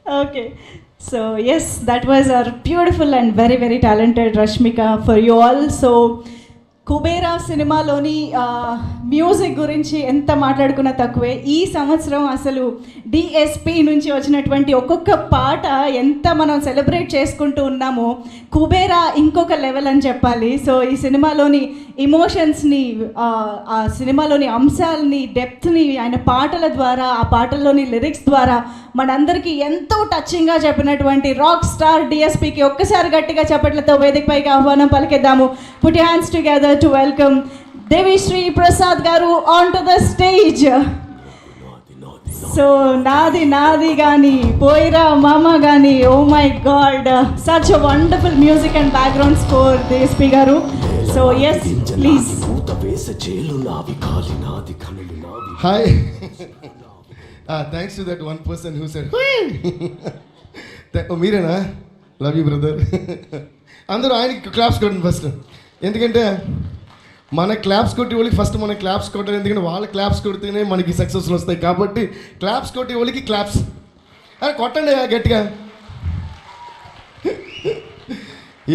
Okay. So yes, that was our beautiful and very very talented Rashmika for you all. So Kubera సినిమాలోని music గురించి ఎంత మాట్లాడుకున్నా తక్కువే. ఈ సంవత్సరం అసలు డిఎస్పి నుంచి వచ్చినటువంటి ఒక్కొక్క పాట ఎంత మనం సెలబ్రేట్ చేసుకుంటూ ఉన్నామో కుబేరా ఇంకొక లెవెల్ అని చెప్పాలి. సో ఈ సినిమాలోని ఇమోషన్స్ని, ఆ సినిమాలోని అంశాలని, డెప్త్ని ఆయన పాటల ద్వారా, ఆ పాటల్లోని లిరిక్స్ ద్వారా మనందరికీ ఎంతో టచింగ్గా చెప్పినటువంటి రాక్ స్టార్ డిఎస్పికి ఒక్కసారి గట్టిగా చప్పట్లతో వేదికపైకి ఆహ్వానం పలికేద్దాము. Put your hands together to welcome Devi Prasad garu onto the stage. So Nadi Gani, Poira Mama Gani, oh my God, such a wonderful music and background score DSP garu. So yes, please. Hi. Thanks to that one person who said, oh Meerana, love you brother. అందరూ ఆయనకి claps కొట్టండి first. ఎందుకంటే మన claps కొట్టి వాళ్ళకి first మన claps కొట్టాలి. ఎందుకంటే వాళ్ళ క్లాప్స్ కొడితేనే మనకి సక్సెస్లు వస్తాయి. కాబట్టి క్లాప్స్ కొట్టి వాళ్ళకి క్లాప్స్ అరే కొట్టండి గట్టిగా.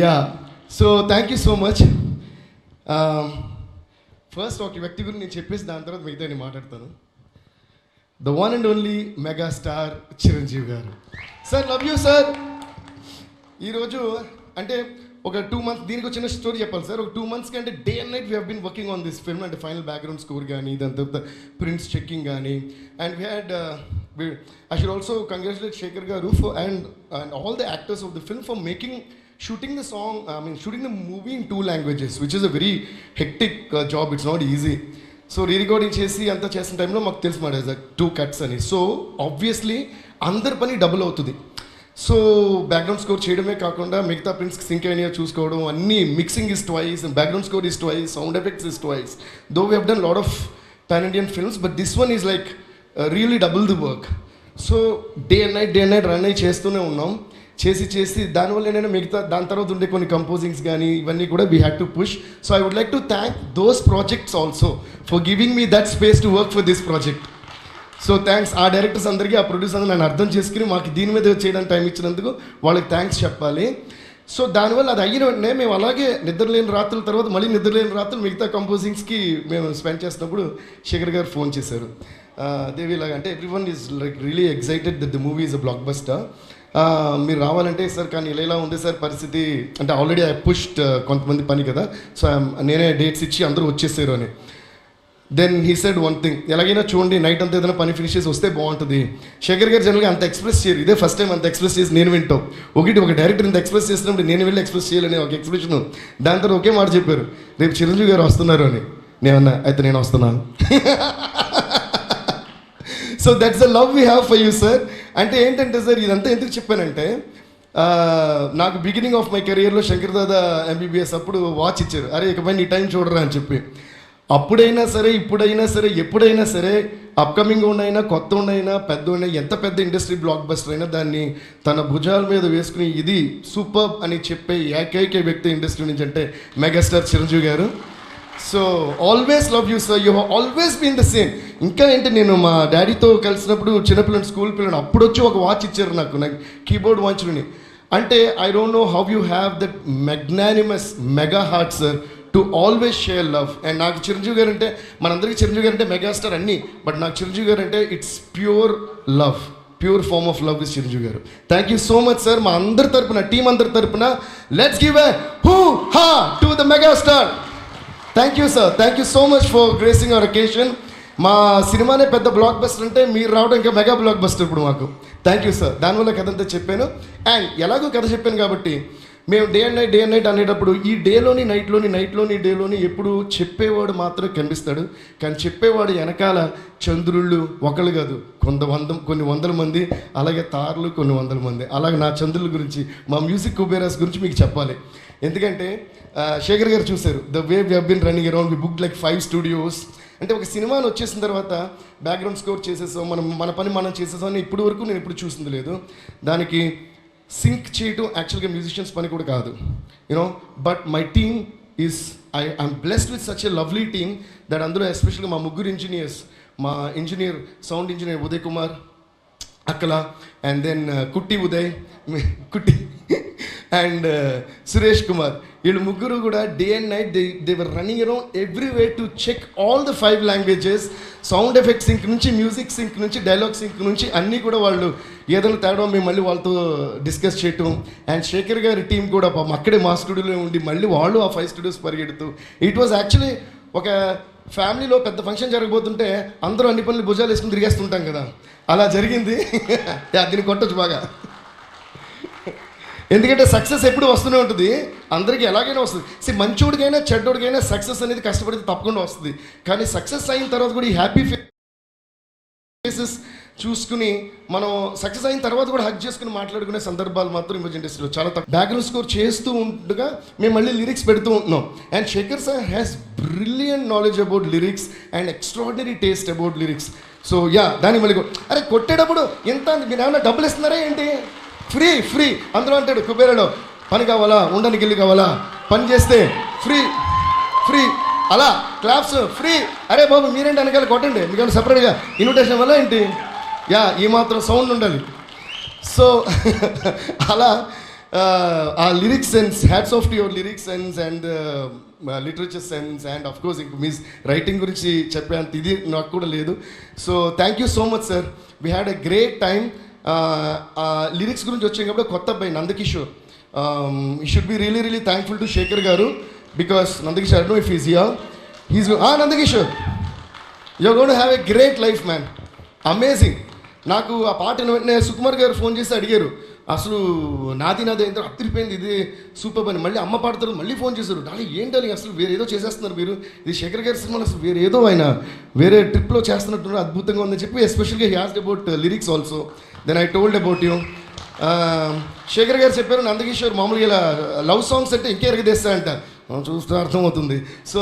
Yeah, so thank you so much. First ఒక వ్యక్తి గురించి నేను చెప్పేసి దాని తర్వాత మిగతా నేను మాట్లాడతాను. The one and only megastar Chiranjeevi గారు. Sir love you sir. ఈరోజు అంటే ఒక 2 months, దీనికి వచ్చిన స్టోరీ చెప్పాలి సార్. ఒక 2 months కంటే day and night we have been working on this film. అంటే ఫైనల్ బ్యాక్గ్రౌండ్ స్కోర్ కానీ, దాని తర్వాత ప్రింట్స్ చెక్కింగ్ కానీ, and we had I should also congratulate Shekhar గారు for and all the actors of the film for shooting the song, shooting the movie in 2 languages, which is a very hectic job. It's not easy. So re-recording చేసి అంతా చేసిన టైంలో మాకు తెలుసు మాట 2 cuts అని. So obviously అందరి పని డబుల్ అవుతుంది. సో బ్యాక్గ్రౌండ్ స్కోర్ చేయడమే కాకుండా మిగతా ప్రింట్స్కి సింక్ అయినా చూసుకోవడం, అన్నీ mixing is twice, background score is twice, sound effects is twice. Though we have done lot of pan Indian films, but this one is like really double the work. So day and night run అయ్యి చేస్తూనే ఉన్నాం. చేసి దానివల్ల ఏంటంటే మిగతా దాని తర్వాత ఉండే కొన్ని కంపోజింగ్స్ కానీ ఇవన్నీ కూడా we had to push. So I would like to thank those projects also for giving me that space to work for this project. So thanks uh directors అందరికీ, ఆ ప్రొడ్యూసర్ అందరూ నన్ను అర్థం చేసుకుని మాకు దీని మీద చేయడానికి టైం ఇచ్చినందుకు వాళ్ళకి థ్యాంక్స్ చెప్పాలి. సో దానివల్ల అది అయిన వెంటనే మేము అలాగే నిద్రలేని రాత్రుల తర్వాత మళ్ళీ నిద్రలేని రాత్రులు మిగతా కంపోజింగ్స్కి మేము స్పెండ్ చేసినప్పుడు శేఖర్ గారు ఫోన్ చేశారు. దేవిలాగా అంటే everyone is like really excited that the movie is a block buster. మీరు రావాలంటే సార్ కానీ ఇలా ఉంది సార్ పరిస్థితి అంటే ఆల్రెడీ ఐ పుష్డ్ కొంతమంది పని కదా, సో నేనే డేట్స్ ఇచ్చి అందరూ వచ్చేసారు అని. Then he said one thing, ఎలాగైనా చూడండి నైట్ అంతా ఏదైనా పని ఫినిష్ చేసి వస్తే బాగుంటుంది. శేఖర్ గారు జనరల్గా అంత ఎక్స్ప్రెస్ చేయరు, ఇదే ఫస్ట్ టైం అంత ఎక్స్ప్రెస్ చేసి నేను వింటాం. ఒక డైరెక్టర్ ఇంత ఎక్స్ప్రెస్ చేసినప్పుడు నేను వెళ్ళి ఎక్స్ప్రెస్ చేయాలని ఒక ఎక్స్ప్రెషన్. దాని తర్వాత ఒకే మాట చెప్పారు, రేపు చిరంజీవి గారు వస్తున్నారు అని. నేనన్నా అయితే నేను వస్తున్నాను. So that's the love we have for you sir. అంటే ఏంటంటే సార్ ఇదంతా ఎందుకు చెప్పానంటే, నాకు బిగినింగ్ ఆఫ్ మై కెరియర్లో శంకర్ దాదా ఎంబీబీఎస్ అప్పుడు వాచ్ ఇచ్చారు, అరే ఇకపై నీ టైం చూడరా అని చెప్పి. అప్పుడైనా సరే ఇప్పుడైనా సరే ఎప్పుడైనా సరే అప్కమింగ్ ఉండైనా కొత్త ఉండైనా పెద్ద ఉండైనా ఎంత పెద్ద ఇండస్ట్రీ బ్లాక్ బస్టర్ అయినా దాన్ని తన భుజాల మీద వేసుకుని ఇది సూపర్ అని చెప్పే ఏకైక వ్యక్తి ఇండస్ట్రీ నుంచి అంటే megastar Chiranjeevi garu. So always love you sir, you have always been the same. ఇంకా ఏంటి నేను మా డాడీతో కలిసినప్పుడు చిన్నపిల్లని స్కూల్ పిల్లని అప్పుడు వచ్చి ఒక వాచ్ ఇచ్చారు నాకు కీబోర్డ్ వాచ్ని. అంటే I don't know how you have that magnanimous mega heart sir to always share love. And నాకు చిరంజీవి గారు అంటే, మనందరికీ చిరంజీవి గారు అంటే మెగాస్టార్ అన్నీ, బట్ నాకు చిరంజీవి గారు అంటే it's pure love, pure form of love is Chiranjeevi గారు. Thank you so much sir. మా అందరి తరపున, టీం అందరి తరపున let's give a hoo ha to the megastar. Thank you sir, thank you so much for gracing our occasion. మా సినిమానే పెద్ద block buster అంటే మీరు రావడం ఇంకా మెగా బ్లాక్ బస్టర్ ఇప్పుడు మాకు. Thank you sir. దానివల్ల కథ అంతా చెప్పాను. అండ్ ఎలాగో కథ చెప్పాను కాబట్టి మేము డే అండ్ నైట్ అనేటప్పుడు ఈ డేలోని నైట్లోని డేలోని ఎప్పుడు చెప్పేవాడు మాత్రమే కనిపిస్తాడు, కానీ చెప్పేవాడు వెనకాల చంద్రుళ్ళు ఒకళ్ళు కాదు కొన్ని వందల మంది, అలాగే తారలు కొన్ని వందల మంది. అలాగే నా చంద్రుల గురించి, మా మ్యూజిక్ కుబేరాస్ గురించి మీకు చెప్పాలి. ఎందుకంటే శేఖర్ గారు చూశారు the way we have been running around, we book like 5 studios. అంటే ఒక సినిమాని వచ్చేసిన తర్వాత బ్యాక్గ్రౌండ్ స్కోర్ చేసేసాం, మన పని మనం చేసేసాం అని ఇప్పటి వరకు నేను ఎప్పుడు చూసింది లేదు. దానికి సింక్ చేయటం యాక్చువల్గా మ్యూజిషియన్స్ పని కూడా కాదు, you know. But my team is I'm blessed with such a lovely team that అందులో ఎస్పెషల్గా మా ముగ్గురు ఇంజనీర్స్, మా సౌండ్ ఇంజనీర్ ఉదయ్ కుమార్, అక్కల అండ్ దెన్ కుట్టి ఉదయ్ కుట్టి అండ్ సురేష్ కుమార్, వీళ్ళు ముగ్గురు కూడా day and night they were running around every way to check all the 5 languages, sound effect sync నుంచి మ్యూజిక్ సింక్ నుంచి డైలాగ్ సింక్ నుంచి అన్నీ కూడా వాళ్ళు ఏదైనా తేడా మేము మళ్ళీ వాళ్ళతో డిస్కస్ చేయటం. అండ్ శేఖర్ గారి టీం కూడా పాపం అక్కడే మా స్టూడియోలో ఉండి మళ్ళీ వాళ్ళు ఆ 5 స్టూడియోస్ పరిగెడుతూ, ఇట్ వాజ్ యాక్చువల్లీ ఒక ఫ్యామిలీలో పెద్ద ఫంక్షన్ జరగబోతుంటే అందరూ అన్ని పనులు భుజాలు వేసుకుని తిరిగేస్తుంటాం కదా, అలా జరిగింది. దీన్ని కొట్టచ్చు బాగా, ఎందుకంటే సక్సెస్ ఎప్పుడు వస్తూనే ఉంటుంది, అందరికీ ఎలాగైనా వస్తుంది. మంచోడికైనా చెడ్డోడికైనా సక్సెస్ అనేది కష్టపడితే తప్పకుండా వస్తుంది. కానీ సక్సెస్ అయిన తర్వాత కూడా ఈ హ్యాపీ ఫేసెస్ చూసుకుని మనం సక్సెస్ అయిన తర్వాత కూడా హక్ చేసుకుని మాట్లాడుకునే సందర్భాలు మాత్రం ఇమేజ్ ఇండస్ట్రీలో చాలా తక్కువ. బ్యాక్గ్రౌండ్ స్కోర్ చేస్తూ ఉండగా మేము మళ్ళీ లిరిక్స్ పెడుతూ ఉంటున్నాం. And Shekhar sir has brilliant knowledge about lyrics and extraordinary taste about lyrics. So దాన్ని మళ్ళీ అరే కొట్టేటప్పుడు ఎంత మీరు ఏమైనా డబ్బులు ఇస్తున్నారా ఏంటి, ఫ్రీ అందరూ అంటాడు కుబేరలో, పని కావాలా, ఉండడానికి ఇల్లు కావాలా, పని చేస్తే ఫ్రీ అలా క్లాప్స్ ఫ్రీ. అరే బాబు మీరేంటి వెనకాల కొట్టండి, మీకు సపరేట్గా ఇన్విటేషన్ వల్ల ఏంటి, ఈ మాత్రం సౌండ్ ఉండాలి. సో అలా ఆ lyrics sense, hats off to your lyrics sense and literature sense and of course ఇంక మీ రైటింగ్ గురించి చెప్పేంత ఇది నాకు కూడా లేదు. So thank you so much sir, we had a great time. Lyrics గురించి వచ్చేటప్పుడు కొత్త అబ్బాయి Nandakishore, you should be really thankful to Shekhar గారు because Nandakishore, I don't know if is here, he's Nandakishore, you're going to have a great life man, amazing. నాకు ఆ పాట వెంటనే సుకుమార్ గారు ఫోన్ చేసి అడిగారు, అసలు నాది ఎంత అదిరిపోయింది, ఇది సూపర్ అని. మళ్ళీ అమ్మ పాడతారు, మళ్ళీ ఫోన్ చేశారు, నాని ఏంటని అసలు వేరే ఏదో చేసేస్తున్నారు మీరు, ఇది శేఖర్ గారి సినిమాలో అసలు వేరే ఏదో ఆయన వేరే ట్రిప్లో చేస్తున్నట్టున్నారు, అద్భుతంగా ఉందని చెప్పి ఎస్పెషల్గా he asked about lyrics also. Then I told about you. Shekhar గారు చెప్పారు నందకిషోర్ మామూలుగా ఇలా లవ్ సాంగ్స్ అంటే ఇంకే ఎరగదేస్తా అంట, చూస్తే అర్థమవుతుంది. సో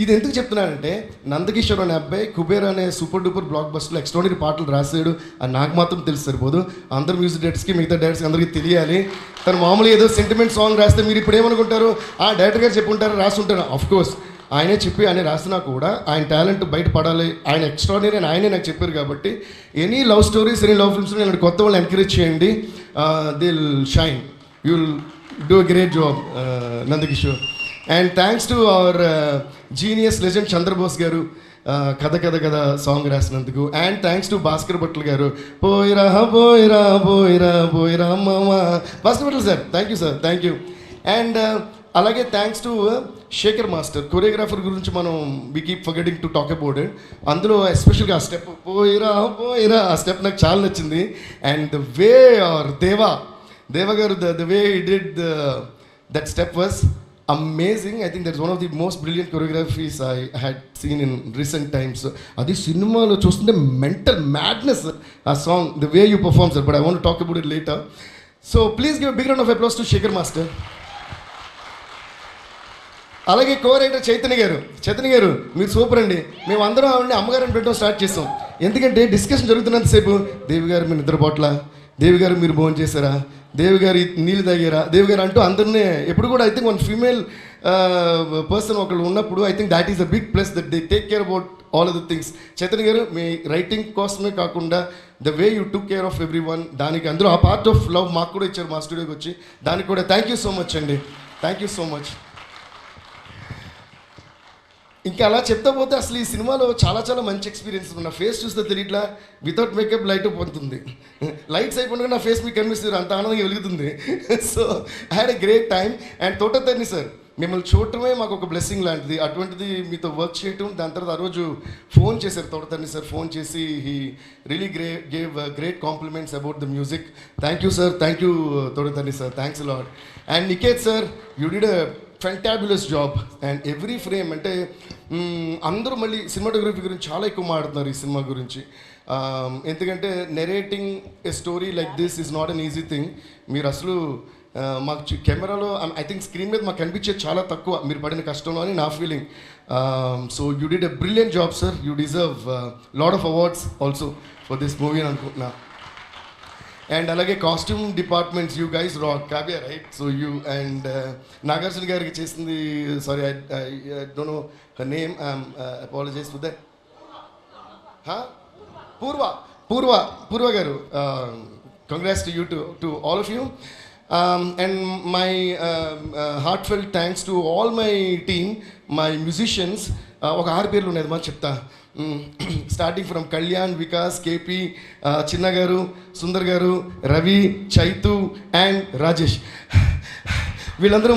ఇది ఎందుకు చెప్తున్నానంటే నందకిషోర్ అనే అబ్బాయి కుబేర్ అనే సూపర్ డూపర్ బ్లాక్ బస్టర్లో ఎక్స్ట్రాడినరీ పాటలు రాసాడు అని నాకు మాత్రం తెలిసి సరిపోదు, అందరు మ్యూజిక్ డైరెక్టర్స్కి మిగతా డైరెక్టర్స్కి అందరికీ తెలియాలి. తను మామూలుగా ఏదో సెంటిమెంట్ సాంగ్ రాస్తే మీరు ఇప్పుడు ఏమనుకుంటారు, ఆ డైరెక్టర్ గారు చెప్పుంటారు రాస్తుంటారు. ఆఫ్ కోర్స్ ఆయనే చెప్పి ఆయన రాసినా కూడా ఆయన టాలెంట్ బయటపడాలి, ఆయన ఎక్స్ట్రాడినరీ అని ఆయనే నాకు చెప్పారు. కాబట్టి any love stories, any love films ఇలాంటి కొత్త వాళ్ళని ఎంకరేజ్ చేయండి, they will shine, you will do a great job Nandakishore. And thanks to our genius legend Chandrabose గారు, కథ సాంగ్ రాసినందుకు. And thanks to Bhaskarabhatla గారు, పోయిరా పోయిరా పోయిరా పోయిరా మామ. Bhaskarabhatla sir thank you. And అలాగే thanks to Shekhar master, choreographer గురించి మనం we keep forgetting to talk about it. అందులో ఎస్పెషల్గా ఆ స్టెప్ పోయిరా ఆ స్టెప్ నాకు చాలా నచ్చింది. అండ్ ద వే ఆర్ దేవ గారు the way he did that step was amazing. I think that's one of the most brilliant choreographies I had seen in recent times. Adi cinema chustunte mental madness a song, the way you perform sir, but I want to talk about it later. So please give a big round of applause to Shekhar master. అలాగే కో-రైటర్ చైతన్య గారు మీరు super అండి. మేము అందరం ఆవిడని అమ్మగారిని పెట్టడం start చేస్తాం, ఎందుకంటే డిస్కషన్ జరుగుతున్నంతసేపు దేవి గారు మీరు నిద్రపోట్ల, దేవి గారు మీరు భోజనం చేశారా, దేవి గారు నీళ్ళు తాగారా, దేవి గారు అంటూ అందరినీ ఎప్పుడు కూడా I think one female person ఒకళ్ళు ఉన్నప్పుడు I think that is a big plus that they take care about all of the things. Chaitanya garu మీ రైటింగ్ కోసమే కాకుండా the way you took care of everyone, దానికి అందరూ ఆ పార్ట్ ఆఫ్ లవ్ మాకు కూడా ఇచ్చారు మా స్టూడియోకి వచ్చి, దానికి కూడా థ్యాంక్ యూ సో మచ్ అండి, థ్యాంక్ యూ సో మచ్. ఇంకా అలా చెప్తా పోతే అసలు ఈ సినిమాలో చాలా మంచి ఎక్స్పీరియన్స్. నా ఫేస్ చూస్తే తెలియట్లా, వితౌట్ మేకప్ లైట్ పోతుంది, లైట్స్ అయిపోయినా నా ఫేస్ మీకు కనిపిస్తుంది, అంత ఆనందంగా వెలుగుతుంది. So I had a great time. And Thota Tharani sir, మిమ్మల్ని చూడటమే మాకు ఒక బ్లెస్సింగ్ లాంటిది, అటువంటిది మీతో వర్క్ చేయటం. దాని తర్వాత ఆ రోజు ఫోన్ చేశారు తోటతర్ని సార్, ఫోన్ చేసి he really gave great compliments about the music. Thank you sir, thank you Thota Tharani sir, thanks lot. And Niket sir, you did a fantabulous job. And every frame అంటే అందరూ మళ్ళీ సినిమాటోగ్రఫీ గురించి చాలా ఎక్కువ మాట్లాడుతున్నారు ఈ సినిమా గురించి, ఎందుకంటే narrating a story like this is not an easy thing. మీరు అసలు మాకు కెమెరాలో ఐ థింక్ స్క్రీన్ మీద మాకు కనిపించేది చాలా తక్కువ మీరు పడిన కష్టంలో అని నా feeling. So you did a brilliant job sir, you deserve lot of awards also for this movie అని అనుకుంటున్నా. అండ్ అలాగే costume departments, you guys rock, Kavya right, so you and Nagarjuna గారికి చేసింది, sorry I don't know her name, apologise for that. Poorva Poorva garu, congrats to you, to all of you, and my heartfelt thanks to all my team, my musicians. ఒక 6 పేర్లు ఉన్నాయి మా చెప్తా. Starting from Kalyan, Vikas, KP, చిన్న గారు, సుందర్ గారు, రవి, చైతు అండ్ రాజేష్. వీళ్ళందరూ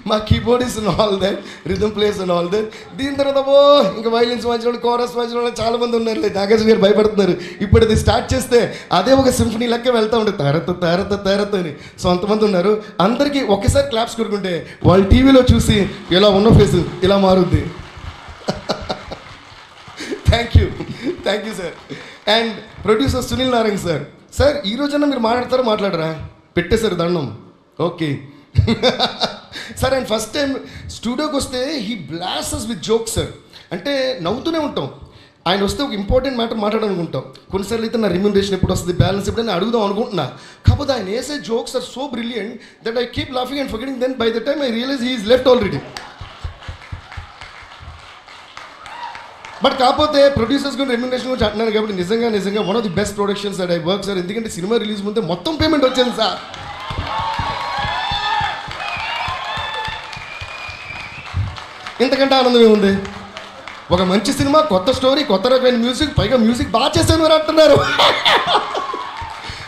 మా keyboards and all that, rhythm plays and all that. దీని తర్వాత ఇంకా వైలిన్స్ వాయించిన కోరస్ వాయించిన చాలా మంది ఉన్నారు. నాగార్జున గారు భయపడుతున్నారు. ఇప్పుడు అది స్టార్ట్ చేస్తే అదే ఒక సింఫనీ లెక్క వెళ్తూ ఉంటుంది, తారత అని. సో అంతమంది ఉన్నారు. అందరికీ ఒకేసారి క్లాప్స్ కొడుకుంటే వాళ్ళు టీవీలో చూసి ఇలా ఉన్న ఫేస్ ఇలా మారుద్ది. Thank you sir. And producer Sunil Narayan sir. Sir ఈ రోజన్నా మీరు మాట్లాడరా? పెట్టేశారు దండం. Okay sir. And first time స్టూడియోకి వస్తే he blasts with jokes sir. అంటే నవ్వుతూనే ఉంటాం. ఆయన వస్తే ఒక ఇంపార్టెంట్ మ్యాటర్ మాట్లాడాలనుకుంటాం. కొన్నిసార్లు అయితే నా రెమ్యూనరేషన్ ఎప్పుడు వస్తుంది, బ్యాలెన్స్ ఎప్పుడైనా అడుగుదాం అనుకుంటున్నా. కాకపోతే ఆయన వేసే jokes are so brilliant that I keep laughing and forgetting. Then by the time I realise he is left already. But కాకపోతే ప్రొడ్యూసర్స్ కూడా రెమ్యూనరేషన్ గురించి అంటున్నాను కాబట్టి నిజంగా one of the best productions that I work sir. ఎందుకంటే సినిమా release ముందే మొత్తం పేమెంట్ వచ్చింది సార్. ఇంతకంటే ఆనందమే ఉంది. ఒక మంచి సినిమా, కొత్త స్టోరీ, కొత్త రకమైన మ్యూజిక్, పైగా మ్యూజిక్ బాగా చేశాను అని అంటున్నారు.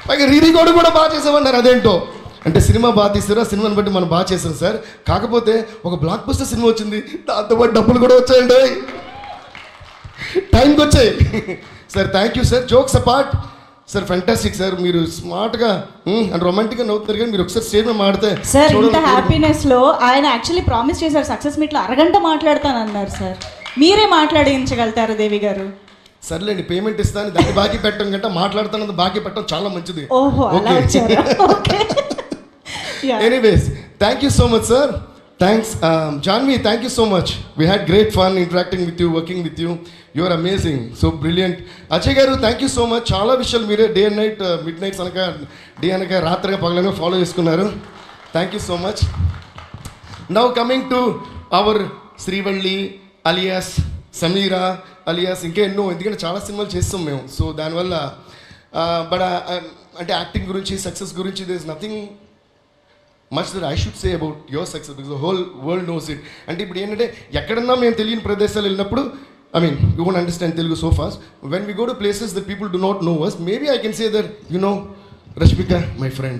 పైగా రీరికార్డు కూడా బాగా చేసామన్నారు. అదేంటో అంటే సినిమా బాగా తీస్తారా, సినిమాని బట్టి మనం బాగా చేసాం సార్. కాకపోతే ఒక బ్లాక్ బస్టర్ సినిమా వచ్చింది, దాంతోపాటు డబ్బులు కూడా వచ్చాయండి, టైంకి వచ్చాయి. Sir thank you sir. Jokes apart sir, fantastic sir. మీరు స్మార్ట్గా అండ్ రొమాంటిక్గా నవ్వుతారు కానీ మీరు ఒకసారి స్టేజ్ మీద మాడితే సార్ ఇంత హ్యాపీనెస్లో ఆయన యాక్చువల్లీ ప్రామిస్ చేశారు సక్సెస్ మీట్లో అరగంట మాట్లాడతానన్నారు సార్. మీరే మాట్లాడించగలుగుతారు దేవి గారు? సర్లేండి, పేమెంట్ ఇస్తాను, దాన్ని బాకీ పెట్టడం కంటే మాట్లాడుతున్నది బాకీ పెట్టడం చాలా మంచిది. ఓహో అలా వచ్చారా? Okay. Anyways thank you so much sir. Thanks Janvi, thank you so much. We had great fun interacting with you, working with you. You are amazing, so brilliant. Ajay garu, thank you so much. Chaala vishal mere day and night, midnight anaka day anaka ratraga pagalanga follow chestunnaru. Thank you so much. Now coming to our Srivalli alias Sameera alias inke enno, endukante chaala సినిమాలు చేస్తాం మేము. So దానివల్ల but అంటే acting గురించి, success గురించి there is nothing much that I should say about your success because the whole world knows it. అంటే ఇప్పుడు ఏంటంటే ఎక్కడన్నా మేము తెలియని ప్రదేశాలు వెళ్ళినప్పుడు, I mean, you won't understand Telugu so fast. When we go to places that people do not know us, maybe I can say that, you know, Rashmika, my friend.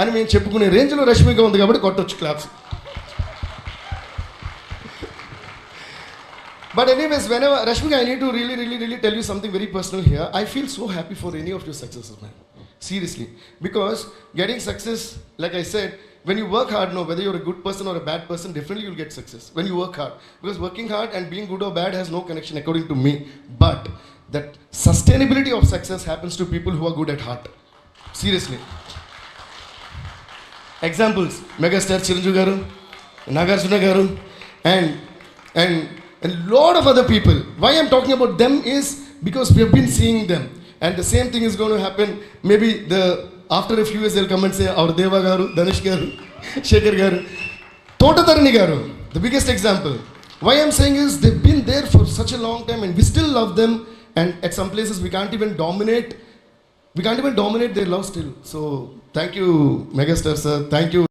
అని మేము చెప్పుకునే రేంజ్లో రష్మిక ఉంది కాబట్టి కొట్టొచ్చు claps. But anyways, whenever, Rashmika, I need to really tell you something very personal here. I feel so happy for any of your successes, man. Seriously. Because getting success, like I said, when you work hard, no, whether you're a good person or a bad person, definitely you'll get success when you work hard. Because working hard and being good or bad has no connection according to me. But that sustainability of success happens to people who are good at heart. Seriously. Examples, megastar Chiranjeevi garu, Nagarjuna garu, and a lot of other people. Why I'm talking about them is because we have been seeing them. And the same thing is going to happen. Maybe after a few years they'll come and say, our Deva garu, Dhanush garu, Shekhar garu, Totatarani garu, the biggest example. Why I'm saying is they've been there for such a long time and we still love them. And at some places we can't even dominate their love still. So thank you, megastar sir. Thank you.